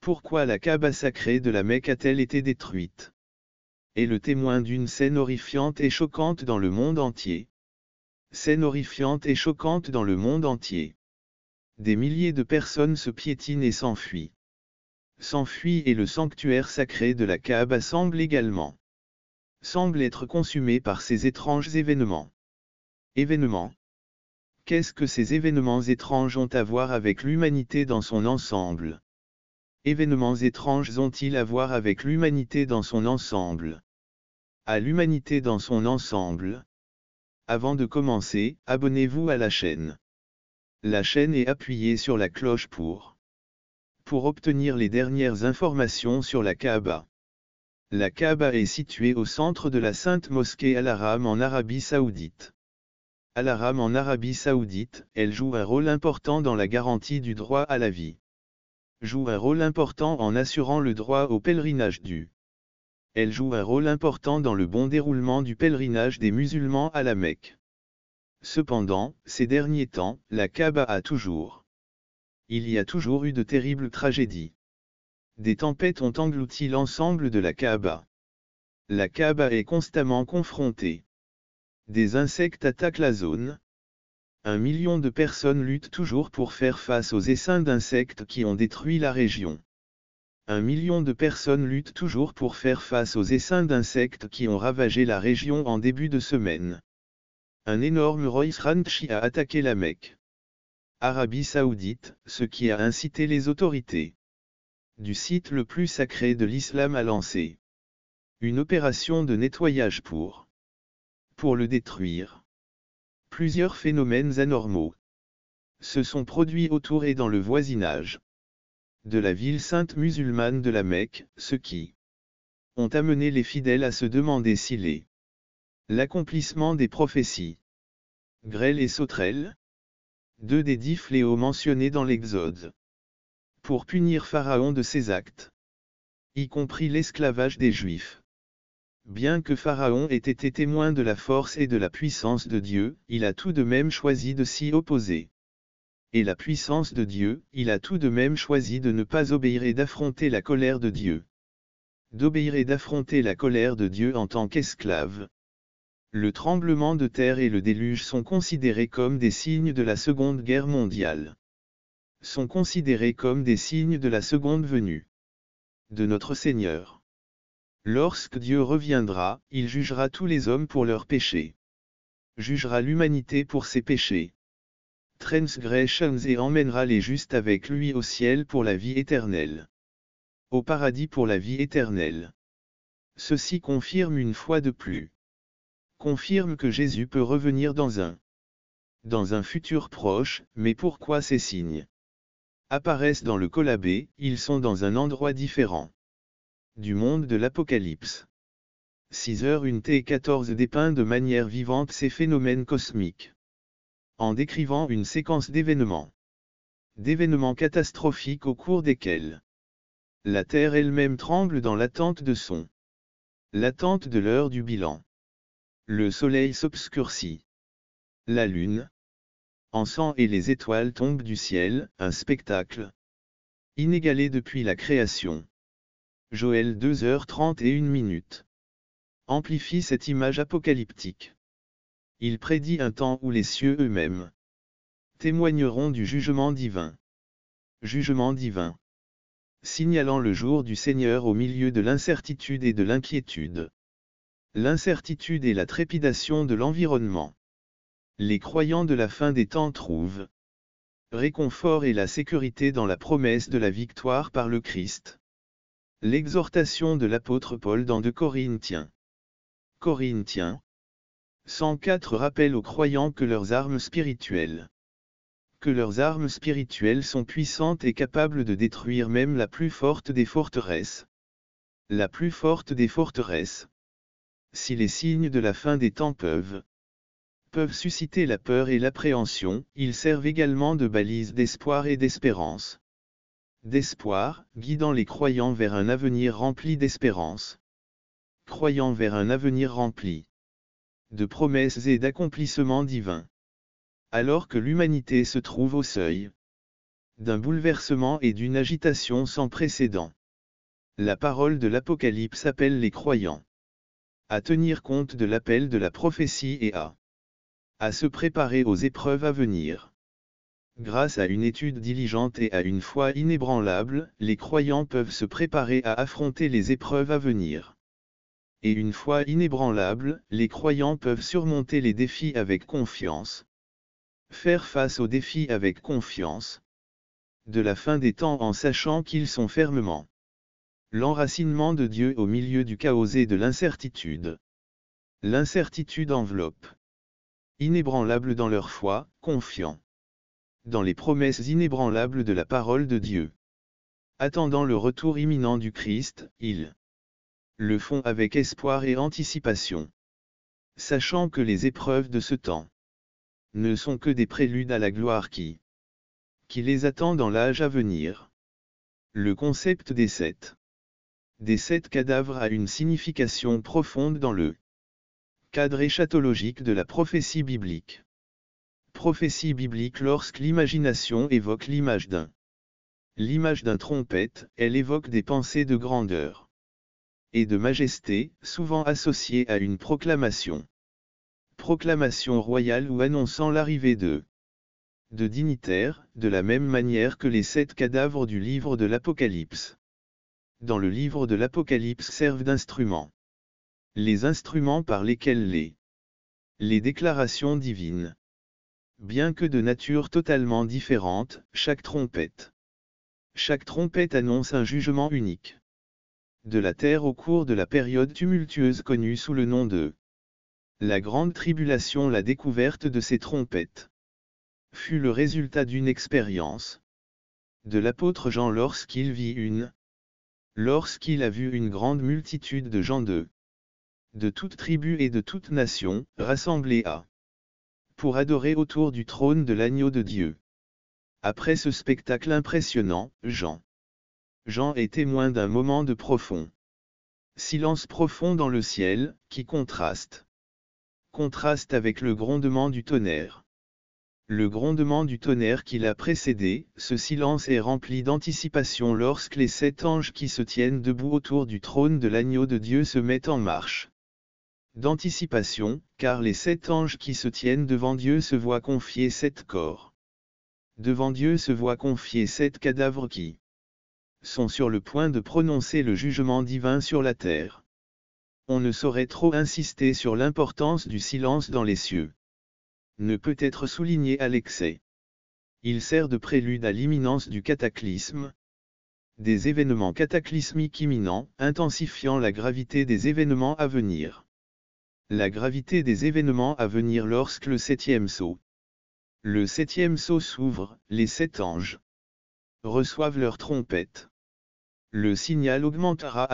Pourquoi la Kaaba sacrée de la Mecque a-t-elle été détruite? Est le témoin d'une scène horrifiante et choquante dans le monde entier. Scène horrifiante et choquante dans le monde entier. Des milliers de personnes se piétinent et s'enfuient. S'enfuient et le sanctuaire sacré de la Kaaba semble être consumé par ces étranges événements. Événements. Qu'est-ce que ces événements étranges ont à voir avec l'humanité dans son ensemble? Événements étranges ont-ils à voir avec l'humanité dans son ensemble? À l'humanité dans son ensemble. Avant de commencer, abonnez-vous à la chaîne. La chaîne et appuyez sur la cloche pour obtenir les dernières informations sur la Kaaba. La Kaaba est située au centre de la Sainte Mosquée Al-Haram en Arabie Saoudite. Al-Haram en Arabie Saoudite, elle joue un rôle important dans la garantie du droit à la vie. Joue un rôle important en assurant le droit au pèlerinage dû. Elle joue un rôle important dans le bon déroulement du pèlerinage des musulmans à la Mecque. Cependant, ces derniers temps, la Kaaba il y a toujours eu de terribles tragédies. Des tempêtes ont englouti l'ensemble de la Kaaba. La Kaaba est constamment confrontée. Des insectes attaquent la zone. 1 million de personnes luttent toujours pour faire face aux essaims d'insectes qui ont détruit la région. 1 million de personnes luttent toujours pour faire face aux essaims d'insectes qui ont ravagé la région en début de semaine. Un énorme Rois Ranchi a attaqué la Mecque. Arabie Saoudite, ce qui a incité les autorités du site le plus sacré de l'islam à lancer une opération de nettoyage pour le détruire. Plusieurs phénomènes anormaux se sont produits autour et dans le voisinage de la ville sainte musulmane de la Mecque, ce qui ont amené les fidèles à se demander si l'accomplissement des prophéties grêles et sauterelles, deux des 10 fléaux mentionnés dans l'Exode, pour punir Pharaon de ses actes, y compris l'esclavage des Juifs. Bien que Pharaon ait été témoin de la force et de la puissance de Dieu, il a tout de même choisi de s'y opposer. Et la puissance de Dieu, il a tout de même choisi de ne pas obéir et d'affronter la colère de Dieu. D'obéir et d'affronter la colère de Dieu en tant qu'esclave. Le tremblement de terre et le déluge sont considérés comme des signes de la Seconde Guerre mondiale. Sont considérés comme des signes de la seconde venue de notre Seigneur. Lorsque Dieu reviendra, il jugera tous les hommes pour leurs péchés. Jugera l'humanité pour ses péchés. Transgressions et emmènera les justes avec lui au ciel pour la vie éternelle. Au paradis pour la vie éternelle. Ceci confirme une fois de plus. Confirme que Jésus peut revenir dans un futur proche, mais pourquoi ces signes apparaissent dans le Collabé, ils sont dans un endroit différent du monde de l'Apocalypse. 6h1t14 dépeint de manière vivante ces phénomènes cosmiques. En décrivant une séquence d'événements catastrophiques au cours desquels la Terre elle-même tremble dans l'attente de l'heure du bilan. Le soleil s'obscurcit. La lune en sang et les étoiles tombent du ciel, un spectacle inégalé depuis la création. Joël 2h31. Amplifie cette image apocalyptique. Il prédit un temps où les cieux eux-mêmes témoigneront du jugement divin. Jugement divin. Signalant le jour du Seigneur au milieu de l'incertitude et de l'inquiétude. L'incertitude et la trépidation de l'environnement. Les croyants de la fin des temps trouvent réconfort et la sécurité dans la promesse de la victoire par le Christ. L'exhortation de l'apôtre Paul dans 2 Corinthiens. 104 rappelle aux croyants que leurs armes spirituelles sont puissantes et capables de détruire même la plus forte des forteresses. La plus forte des forteresses. Si les signes de la fin des temps peuvent susciter la peur et l'appréhension, ils servent également de balises d'espoir et d'espérance. D'espoir, guidant les croyants vers un avenir rempli d'espérance. Croyant vers un avenir rempli de promesses et d'accomplissements divins. Alors que l'humanité se trouve au seuil d'un bouleversement et d'une agitation sans précédent. La parole de l'Apocalypse appelle les croyants à tenir compte de l'appel de la prophétie et à se préparer aux épreuves à venir. Grâce à une étude diligente et à une foi inébranlable, les croyants peuvent se préparer à affronter les épreuves à venir. Et une foi inébranlable, les croyants peuvent surmonter les défis avec confiance. Faire face aux défis avec confiance. De la fin des temps en sachant qu'ils sont fermement l'enracinement de Dieu au milieu du chaos et de l'incertitude. L'incertitude enveloppe. Inébranlables dans leur foi, confiants dans les promesses inébranlables de la parole de Dieu. Attendant le retour imminent du Christ, ils le font avec espoir et anticipation. Sachant que les épreuves de ce temps ne sont que des préludes à la gloire qui les attend dans l'âge à venir. Le concept des sept cadavres a une signification profonde dans le cadre eschatologique de la prophétie biblique. Prophétie biblique. Lorsque l'imagination évoque l'image d'un trompette, elle évoque des pensées de grandeur et de majesté, souvent associées à une proclamation royale ou annonçant l'arrivée de dignitaires, de la même manière que les 7 cadavres du livre de l'Apocalypse. Dans le livre de l'Apocalypse servent d'instruments. Les instruments par lesquels les déclarations divines. Bien que de nature totalement différente, chaque trompette annonce un jugement unique. De la terre au cours de la période tumultueuse connue sous le nom de la Grande Tribulation, la découverte de ces trompettes fut le résultat d'une expérience de l'apôtre Jean lorsqu'il a vu une grande multitude de gens de toute tribu et de toute nation, rassemblés pour adorer autour du trône de l'agneau de Dieu. Après ce spectacle impressionnant, Jean est témoin d'un moment de profond silence profond dans le ciel, qui contraste avec le grondement du tonnerre. Le grondement du tonnerre qui l'a précédé, ce silence est rempli d'anticipation lorsque les 7 anges qui se tiennent debout autour du trône de l'agneau de Dieu se mettent en marche. D'anticipation, car les 7 anges qui se tiennent devant Dieu se voient confier 7 corps. Devant Dieu se voient confier 7 cadavres qui sont sur le point de prononcer le jugement divin sur la terre. On ne saurait trop insister sur l'importance du silence dans les cieux. Ne peut être souligné à l'excès. Il sert de prélude à l'imminence du cataclysme. Des événements cataclysmiques imminents, intensifiant la gravité des événements à venir. La gravité des événements à venir lorsque le 7e sceau. Le 7e sceau s'ouvre, les 7 anges reçoivent leur trompette. Le signal augmentera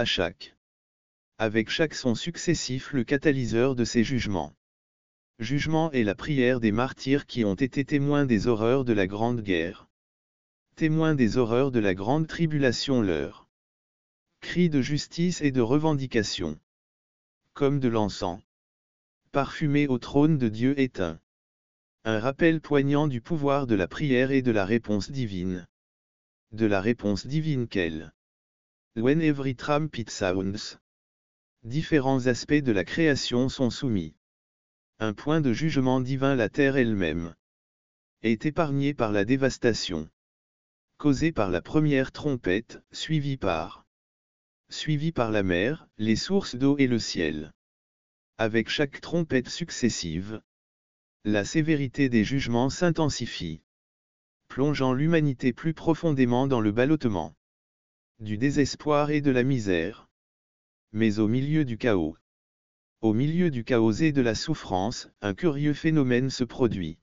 avec chaque son successif le catalyseur de ces jugements. Jugement est la prière des martyrs qui ont été témoins des horreurs de la Grande Guerre. Témoins des horreurs de la Grande Tribulation, leur cri de justice et de revendication. Comme de l'encens parfumé au trône de Dieu est un rappel poignant du pouvoir de la prière et de la réponse divine. De la réponse divine qu'elle. When every trumpet sounds. Différents aspects de la création sont soumis. Un point de jugement divin, la terre elle-même est épargnée par la dévastation causée par la première trompette, suivie par la mer, les sources d'eau et le ciel. Avec chaque trompette successive, la sévérité des jugements s'intensifie, plongeant l'humanité plus profondément dans le ballottement du désespoir et de la misère. Mais au milieu du chaos et de la souffrance, un curieux phénomène se produit.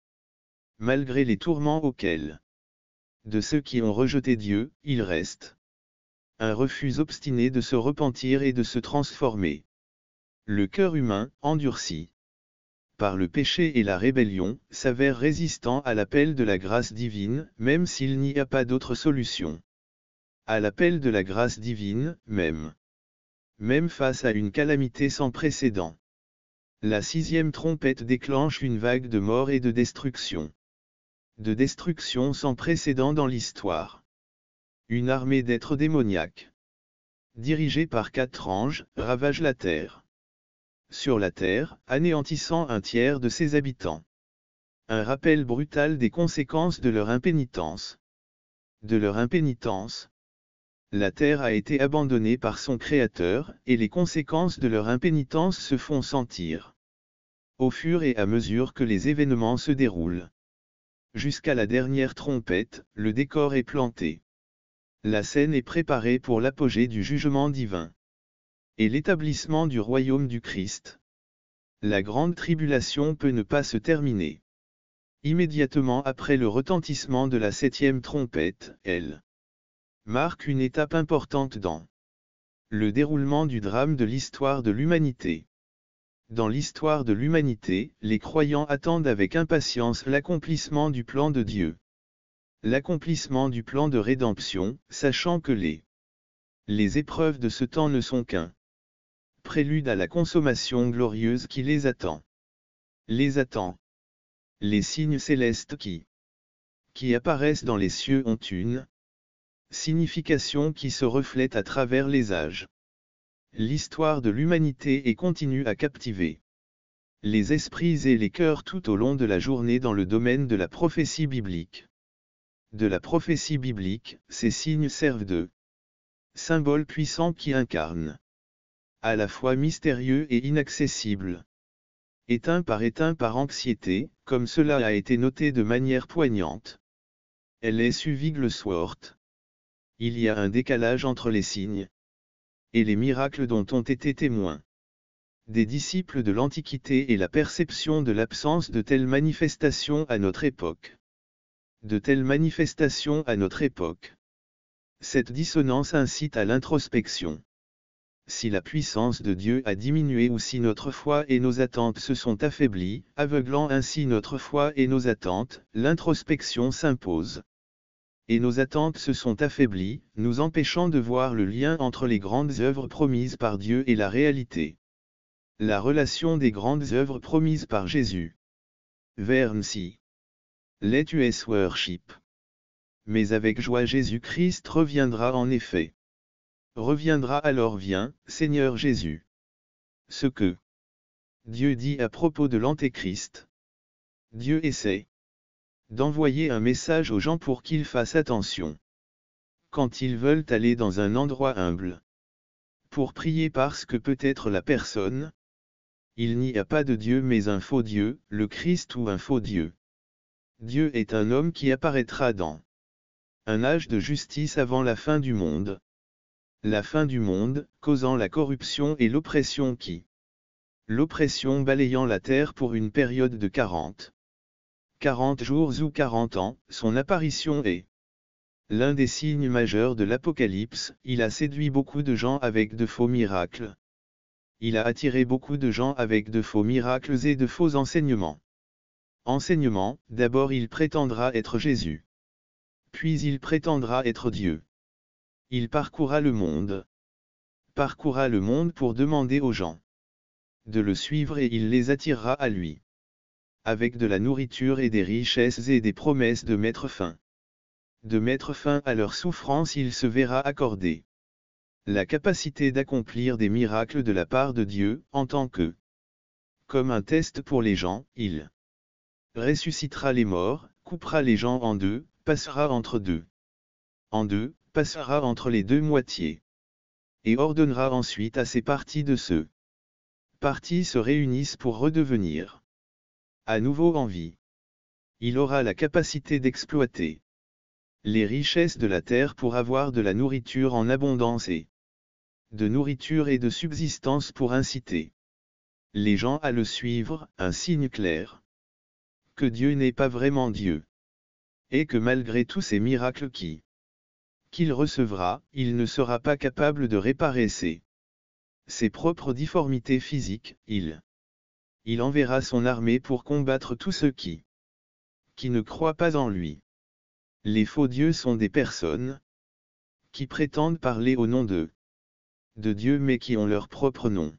Malgré les tourments auxquels de ceux qui ont rejeté Dieu, il reste un refus obstiné de se repentir et de se transformer. Le cœur humain, endurci par le péché et la rébellion, s'avère résistant à l'appel de la grâce divine, même s'il n'y a pas d'autre solution. À l'appel de la grâce divine, même face à une calamité sans précédent. La 6e trompette déclenche une vague de mort et de destruction. de destruction sans précédent dans l'histoire. Une armée d'êtres démoniaques, dirigée par 4 anges, ravage la terre. Sur la terre, anéantissant un tiers de ses habitants. Un rappel brutal des conséquences de leur impénitence. De leur impénitence. La terre a été abandonnée par son Créateur, et les conséquences de leur impénitence se font sentir. Au fur et à mesure que les événements se déroulent. Jusqu'à la dernière trompette, le décor est planté. La scène est préparée pour l'apogée du jugement divin. Et l'établissement du royaume du Christ. La grande tribulation peut ne pas se terminer. Immédiatement après le retentissement de la 7e trompette, elle marque une étape importante dans le déroulement du drame de l'histoire de l'humanité. Dans l'histoire de l'humanité, les croyants attendent avec impatience l'accomplissement du plan de Dieu. L'accomplissement du plan de rédemption, sachant que les épreuves de ce temps ne sont qu'un prélude à la consommation glorieuse qui les attend. Les attend. Les signes célestes qui apparaissent dans les cieux ont une signification qui se reflète à travers les âges. L'histoire de l'humanité est continue à captiver les esprits et les cœurs tout au long de la journée dans le domaine de la prophétie biblique. De la prophétie biblique, ces signes servent de symboles puissants qui incarnent à la fois mystérieux et inaccessible. Éteint par anxiété, comme cela a été noté de manière poignante. Elle est Wigglesworth. Il y a un décalage entre les signes et les miracles dont ont été témoins des disciples de l'Antiquité et la perception de l'absence de telles manifestations à notre époque. De telles manifestations à notre époque. Cette dissonance incite à l'introspection. Si la puissance de Dieu a diminué ou si notre foi et nos attentes se sont affaiblies, aveuglant ainsi notre foi et nos attentes, l'introspection s'impose. Et nos attentes se sont affaiblies, nous empêchant de voir le lien entre les grandes œuvres promises par Dieu et la réalité. La relation des grandes œuvres promises par Jésus. Versi. Let us worship. Mais avec joie Jésus-Christ reviendra en effet. Reviendra alors viens, Seigneur Jésus. Ce que Dieu dit à propos de l'Antéchrist. Dieu essaie d'envoyer un message aux gens pour qu'ils fassent attention. Quand ils veulent aller dans un endroit humble. Pour prier parce que peut-être la personne. Il n'y a pas de Dieu mais un faux Dieu, le Christ ou un faux Dieu. Dieu est un homme qui apparaîtra dans un âge de justice avant la fin du monde. La fin du monde, causant la corruption et l'oppression l'oppression balayant la terre pour une période de 40 jours ou 40 ans, son apparition est l'un des signes majeurs de l'Apocalypse, il a séduit beaucoup de gens avec de faux miracles. Il a attiré beaucoup de gens avec de faux miracles et de faux enseignements. Enseignement, d'abord il prétendra être Jésus. Puis il prétendra être Dieu. Il parcourra le monde. Parcourra le monde pour demander aux gens de le suivre et il les attirera à lui. Avec de la nourriture et des richesses et des promesses de mettre fin. De mettre fin à leur souffrance il se verra accorder la capacité d'accomplir des miracles de la part de Dieu, en tant que comme un test pour les gens, il ressuscitera les morts, coupera les gens en deux, passera entre deux. En deux, passera entre les deux moitiés. Et ordonnera ensuite à ces parties de se réunissent pour redevenir à nouveau en vie. Il aura la capacité d'exploiter les richesses de la terre pour avoir de la nourriture en abondance et de nourriture et de subsistance pour inciter les gens à le suivre, un signe clair que Dieu n'est pas vraiment Dieu. Et que malgré tous ces miracles qu'il recevra, il ne sera pas capable de réparer ses propres difformités physiques, il enverra son armée pour combattre tous ceux qui ne croient pas en lui. Les faux dieux sont des personnes qui prétendent parler au nom de Dieu mais qui ont leur propre nom.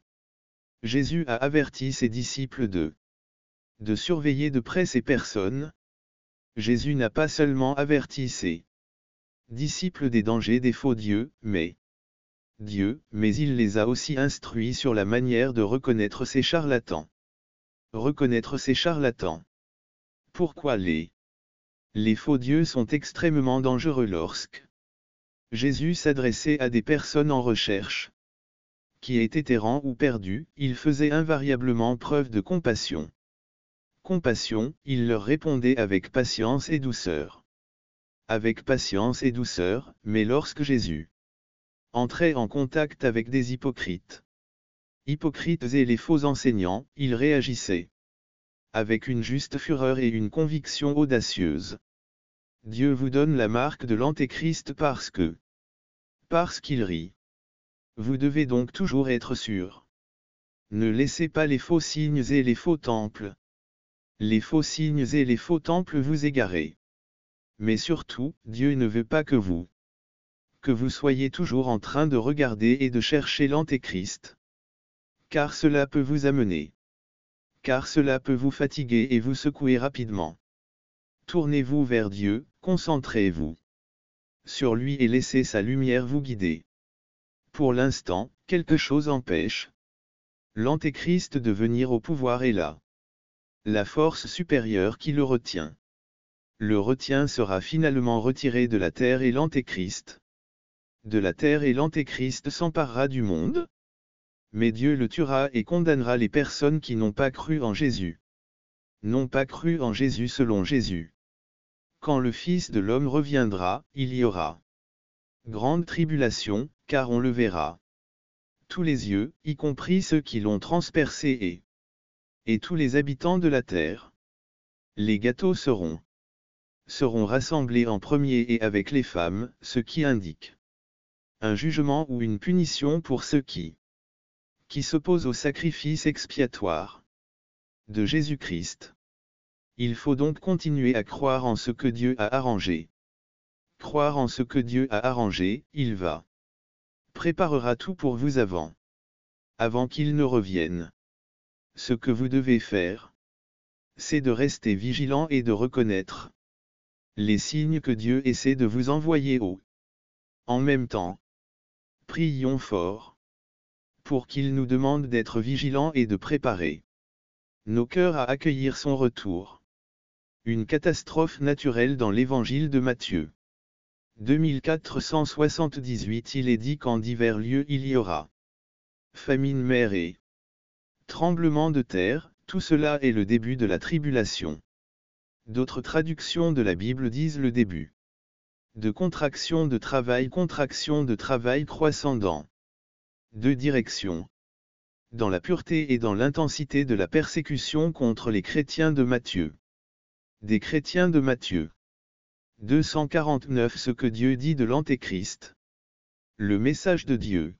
Jésus a averti ses disciples de surveiller de près ces personnes. Jésus n'a pas seulement averti ses disciples des dangers des faux dieux, mais il les a aussi instruits sur la manière de reconnaître ces charlatans. Reconnaître ces charlatans. Pourquoi les faux dieux sont extrêmement dangereux lorsque Jésus s'adressait à des personnes en recherche, qui étaient errants ou perdus, il faisait invariablement preuve de compassion. Compassion, il leur répondait avec patience et douceur. Avec patience et douceur, mais lorsque Jésus entrait en contact avec des hypocrites et les faux enseignants, il réagissait avec une juste fureur et une conviction audacieuse. Dieu vous donne la marque de l'Antéchrist parce qu'il rit. Vous devez donc toujours être sûr. Ne laissez pas les faux signes et les faux temples. Les faux signes et les faux temples vous égarer. Mais surtout, Dieu ne veut pas que vous soyez toujours en train de regarder et de chercher l'Antéchrist. Car cela peut vous amener. Car cela peut vous fatiguer et vous secouer rapidement. Tournez-vous vers Dieu, concentrez-vous sur lui et laissez sa lumière vous guider. Pour l'instant, quelque chose empêche l'Antéchrist de venir au pouvoir est là. La force supérieure qui le retient. Le retien sera finalement retiré de la terre et l'Antéchrist. De la terre et l'Antéchrist s'emparera du monde. Mais Dieu le tuera et condamnera les personnes qui n'ont pas cru en Jésus. N'ont pas cru en Jésus selon Jésus. Quand le Fils de l'homme reviendra, il y aura grande tribulation, car on le verra. Tous les yeux, y compris ceux qui l'ont transpercé et tous les habitants de la terre. Les gâteaux seront rassemblés en premier et avec les femmes, ce qui indique un jugement ou une punition pour ceux qui s'opposent au sacrifice expiatoire de Jésus-Christ. Il faut donc continuer à croire en ce que Dieu a arrangé. Croire en ce que Dieu a arrangé, il préparera tout pour vous avant qu'il ne revienne. Ce que vous devez faire, c'est de rester vigilant et de reconnaître les signes que Dieu essaie de vous envoyer en même temps. Prions fort pour qu'il nous demande d'être vigilants et de préparer nos cœurs à accueillir son retour. Une catastrophe naturelle dans l'évangile de Matthieu. 2478. Il est dit qu'en divers lieux il y aura famine, mer et tremblement de terre, tout cela est le début de la tribulation. D'autres traductions de la Bible disent le début de contraction de travail croissant dans deux directions. Dans la pureté et dans l'intensité de la persécution contre les chrétiens de Matthieu. Des chrétiens de Matthieu. 249. Ce que Dieu dit de l'Antéchrist. Le message de Dieu.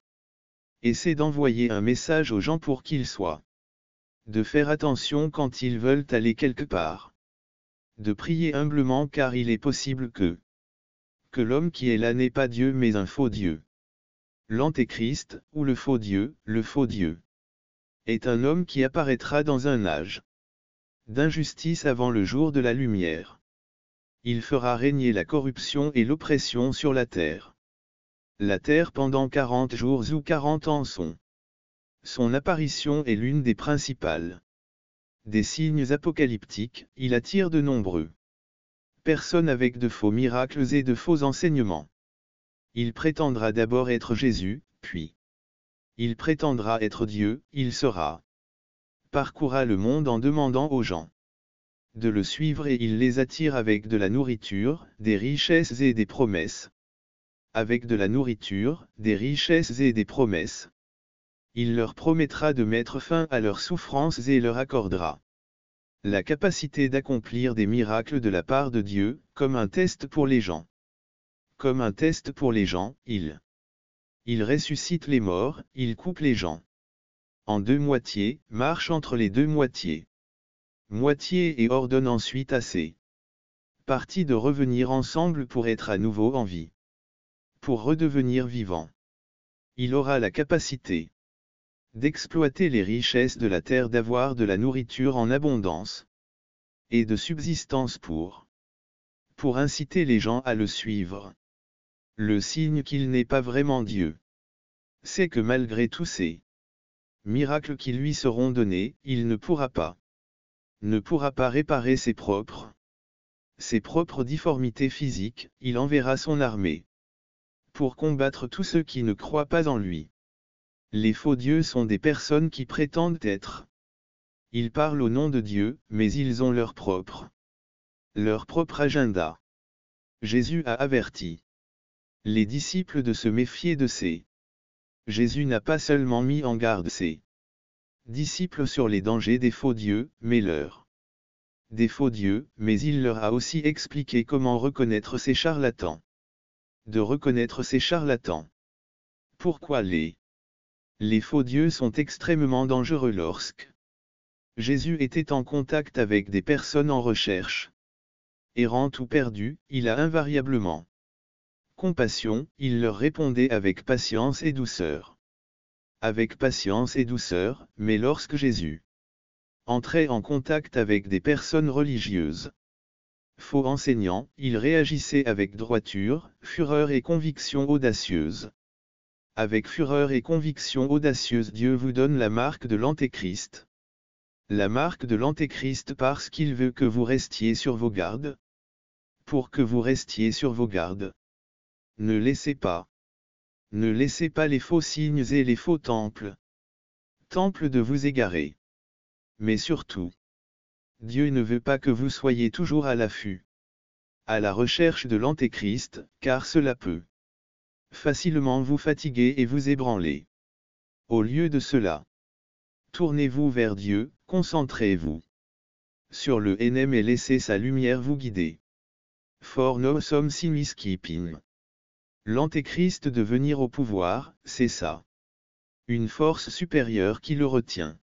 Essaie d'envoyer un message aux gens pour qu'ils soient. De faire attention quand ils veulent aller quelque part. De prier humblement car il est possible que l'homme qui est là n'est pas Dieu mais un faux Dieu. L'Antéchrist, ou le faux Dieu, est un homme qui apparaîtra dans un âge d'injustice avant le jour de la lumière. Il fera régner la corruption et l'oppression sur la terre. La terre pendant 40 jours ou 40 ans son apparition est l'une des principales des signes apocalyptiques, il attire de nombreux personnes avec de faux miracles et de faux enseignements. Il prétendra d'abord être Jésus, puis il prétendra être Dieu, il parcourra le monde en demandant aux gens de le suivre et il les attire avec de la nourriture, des richesses et des promesses. Avec de la nourriture, des richesses et des promesses. Il leur promettra de mettre fin à leurs souffrances et leur accordera la capacité d'accomplir des miracles de la part de Dieu, comme un test pour les gens. Comme un test pour les gens, il ressuscite les morts, il coupe les gens en deux moitiés, marche entre les deux moitiés. Et ordonne ensuite à ses parties de revenir ensemble pour être à nouveau en vie. Pour redevenir vivant. Il aura la capacité d'exploiter les richesses de la terre, d'avoir de la nourriture en abondance et de subsistance pour pour inciter les gens à le suivre. Le signe qu'il n'est pas vraiment Dieu, c'est que malgré tous ces miracles qui lui seront donnés, il ne pourra pas réparer ses propres difformités physiques. Il enverra son armée pour combattre tous ceux qui ne croient pas en lui. Les faux dieux sont des personnes qui prétendent être. Ils parlent au nom de Dieu, mais ils ont leur propre agenda. Jésus a averti les disciples de se méfier de ces. Jésus n'a pas seulement mis en garde ses disciples sur les dangers des faux dieux, mais il leur a aussi expliqué comment reconnaître ces charlatans. De reconnaître ces charlatans. Pourquoi les faux dieux sont extrêmement dangereux lorsque Jésus était en contact avec des personnes en recherche, errantes ou perdues, il a invariablement compassion, il leur répondait avec patience et douceur. Avec patience et douceur, mais lorsque Jésus entrait en contact avec des personnes religieuses, faux enseignants, il réagissait avec droiture, fureur et conviction audacieuse. Avec fureur et conviction audacieuse, Dieu vous donne la marque de l'Antéchrist. La marque de l'Antéchrist parce qu'il veut que vous restiez sur vos gardes. Pour que vous restiez sur vos gardes. Ne laissez pas les faux signes et les faux temples de vous égarer. Mais surtout, Dieu ne veut pas que vous soyez toujours à l'affût, à la recherche de l'Antéchrist, car cela peut facilement vous fatiguer et vous ébranler. Au lieu de cela, tournez-vous vers Dieu, concentrez-vous sur le NM et laissez sa lumière vous guider. For no some simis keeping. L'Antéchrist de venir au pouvoir, c'est ça. Une force supérieure qui le retient.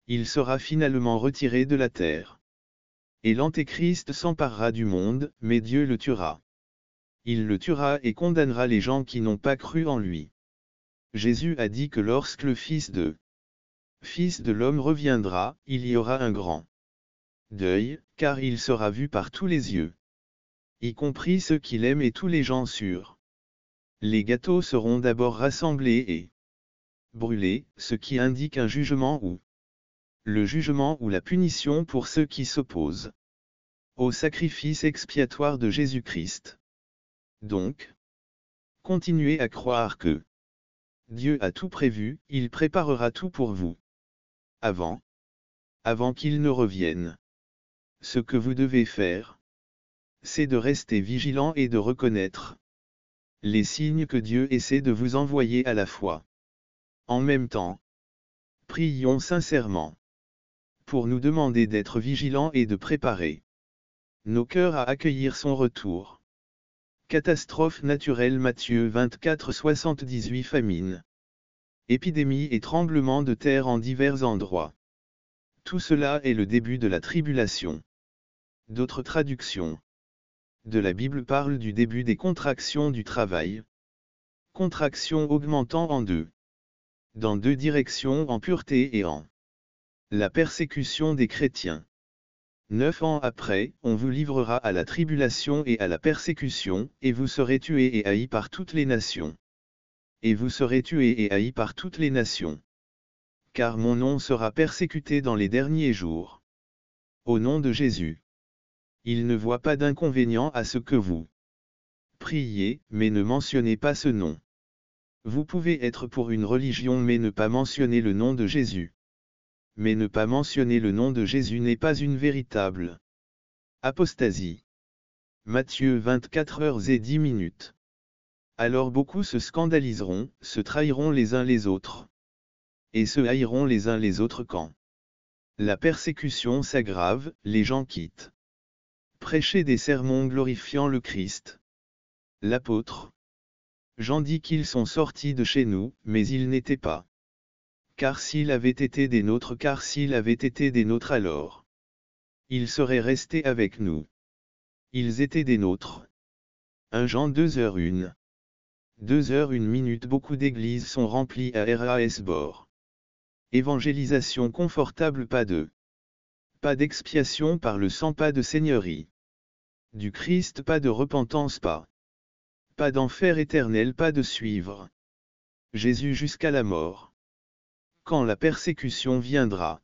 Il sera finalement retiré de la terre. Et l'Antéchrist s'emparera du monde, mais Dieu le tuera. Il le tuera et condamnera les gens qui n'ont pas cru en lui. Jésus a dit que lorsque le Fils de l'homme reviendra, il y aura un grand deuil, car il sera vu par tous les yeux, y compris ceux qui l'aiment et tous les gens sûrs. Les gâteaux seront d'abord rassemblés et brûlés, ce qui indique un jugement ou le jugement ou la punition pour ceux qui s'opposent au sacrifice expiatoire de Jésus-Christ. Donc, continuez à croire que Dieu a tout prévu, il préparera tout pour vous. Avant qu'il ne revienne. Ce que vous devez faire, c'est de rester vigilant et de reconnaître les signes que Dieu essaie de vous envoyer à la fois. En même temps, prions sincèrement pour nous demander d'être vigilants et de préparer nos cœurs à accueillir son retour. Catastrophe naturelle Matthieu 24-78 Famine. Épidémie et tremblements de terre en divers endroits. Tout cela est le début de la tribulation. D'autres traductions de la Bible parlent du début des contractions du travail. Contractions augmentant dans deux directions, en pureté et en la persécution des chrétiens. 9 ans après, on vous livrera à la tribulation et à la persécution, et vous serez tués et haïs par toutes les nations. Et vous serez tués et haïs par toutes les nations. Car mon nom sera persécuté dans les derniers jours. Au nom de Jésus. Il ne voit pas d'inconvénient à ce que vous priez, mais ne mentionnez pas ce nom. Vous pouvez être pour une religion mais ne pas mentionner le nom de Jésus. Mais ne pas mentionner le nom de Jésus n'est pas une véritable apostasie. Matthieu 24h10. Alors beaucoup se scandaliseront, se trahiront les uns les autres. Et se haïront les uns les autres quand la persécution s'aggrave, les gens quittent. Prêcher des sermons glorifiant le Christ. L'apôtre Jean dit qu'ils sont sortis de chez nous, mais ils n'étaient pas. Car s'ils avaient été des nôtres, alors ils seraient restés avec nous. Ils étaient des nôtres. 1 Jean 2h01. 2h01. Beaucoup d'églises sont remplies à Ras-Bord. Évangélisation confortable, pas d'expiation par le sang, pas de seigneurie. Du Christ pas de repentance pas d'enfer éternel pas de suivre Jésus jusqu'à la mort. Quand la persécution viendra,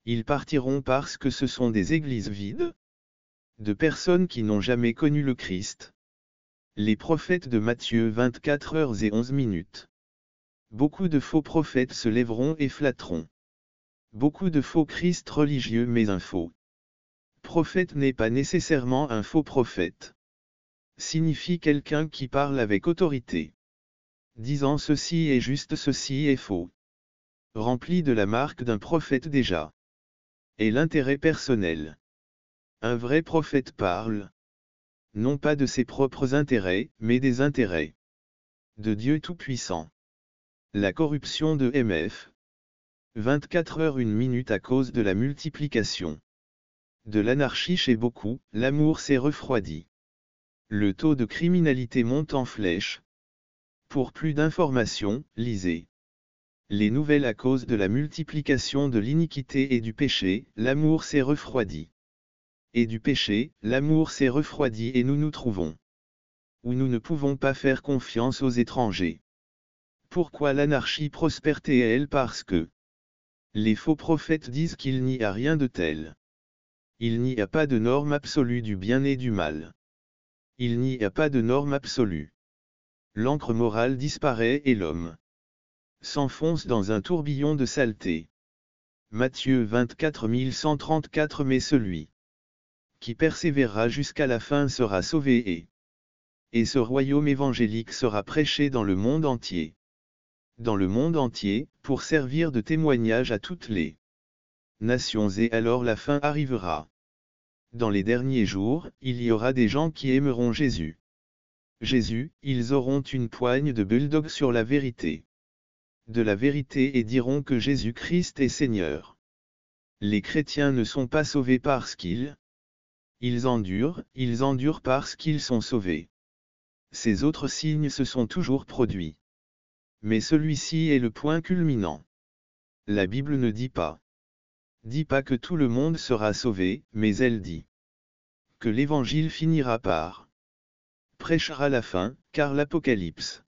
ils partiront parce que ce sont des églises vides, de personnes qui n'ont jamais connu le Christ. Les prophètes de Matthieu 24h11. Beaucoup de faux prophètes se lèveront et flatteront. Beaucoup de faux Christ religieux mais un faux prophète n'est pas nécessairement un faux prophète. Signifie quelqu'un qui parle avec autorité. Disant ceci est juste, ceci est faux. Rempli de la marque d'un prophète déjà. Et l'intérêt personnel. Un vrai prophète parle. Non pas de ses propres intérêts, mais des intérêts de Dieu Tout-Puissant. La corruption de MF. 24h01 à cause de la multiplication de l'anarchie chez beaucoup, l'amour s'est refroidi. Le taux de criminalité monte en flèche. Pour plus d'informations, lisez les nouvelles à cause de la multiplication de l'iniquité et du péché, l'amour s'est refroidi. Et du péché, l'amour s'est refroidi et nous nous trouvons où nous ne pouvons pas faire confiance aux étrangers. Pourquoi l'anarchie prospère-t-elle? Parce que les faux prophètes disent qu'il n'y a rien de tel. Il n'y a pas de norme absolue du bien et du mal. Il n'y a pas de norme absolue. L'encre morale disparaît et l'homme s'enfonce dans un tourbillon de saleté. Matthieu 24 134. Mais celui qui persévérera jusqu'à la fin sera sauvé et ce royaume évangélique sera prêché dans le monde entier. Dans le monde entier, pour servir de témoignage à toutes les nations et alors la fin arrivera. Dans les derniers jours, il y aura des gens qui aimeront Jésus. Jésus, ils auront une poigne de bulldogs sur la vérité. De la vérité et diront que Jésus-Christ est Seigneur. Les chrétiens ne sont pas sauvés parce qu'ils endurent parce qu'ils sont sauvés. Ces autres signes se sont toujours produits. Mais celui-ci est le point culminant. La Bible ne dit pas que tout le monde sera sauvé, mais elle dit que l'Évangile finira par prêchera la fin, car l'Apocalypse,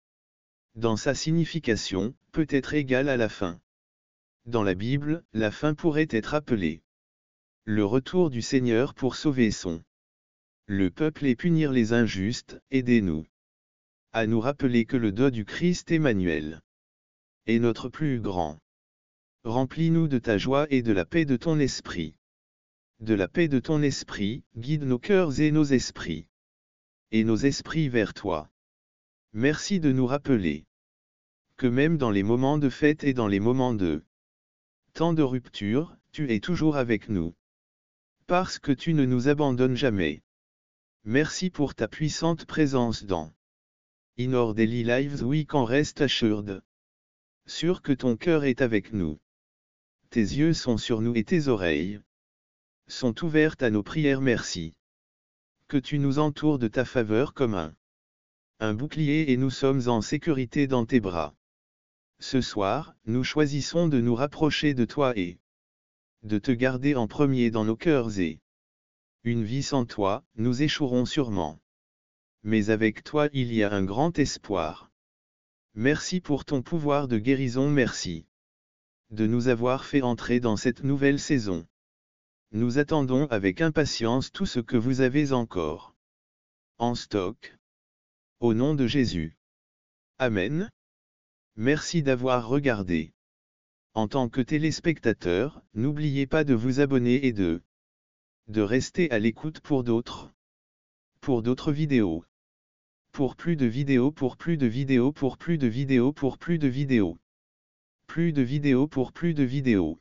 dans sa signification, peut être égale à la fin. Dans la Bible, la fin pourrait être appelée le retour du Seigneur pour sauver le peuple et punir les injustes. Aidez-nous à nous rappeler que le dos du Christ Emmanuel est notre plus grand. Remplis-nous de ta joie et de la paix de ton esprit. De la paix de ton esprit, guide nos cœurs et nos esprits. Et nos esprits vers toi. Merci de nous rappeler que même dans les moments de fête et dans les moments de temps de rupture, tu es toujours avec nous. Parce que tu ne nous abandonnes jamais. Merci pour ta puissante présence dans In Our Daily Lives We Can Rest Assured. Sûr que ton cœur est avec nous. Tes yeux sont sur nous et tes oreilles sont ouvertes à nos prières. Merci. Que tu nous entoures de ta faveur comme un bouclier et nous sommes en sécurité dans tes bras. Ce soir, nous choisissons de nous rapprocher de toi et de te garder en premier dans nos cœurs et une vie sans toi, nous échouerons sûrement. Mais avec toi il y a un grand espoir. Merci pour ton pouvoir de guérison, merci de nous avoir fait entrer dans cette nouvelle saison. Nous attendons avec impatience tout ce que vous avez encore en stock. Au nom de Jésus. Amen. Merci d'avoir regardé. En tant que téléspectateur, n'oubliez pas de vous abonner et de rester à l'écoute pour d'autres vidéos. Pour plus de vidéos, pour plus de vidéos, pour plus de vidéos, pour plus de vidéos. Plus de vidéos pour plus de vidéos.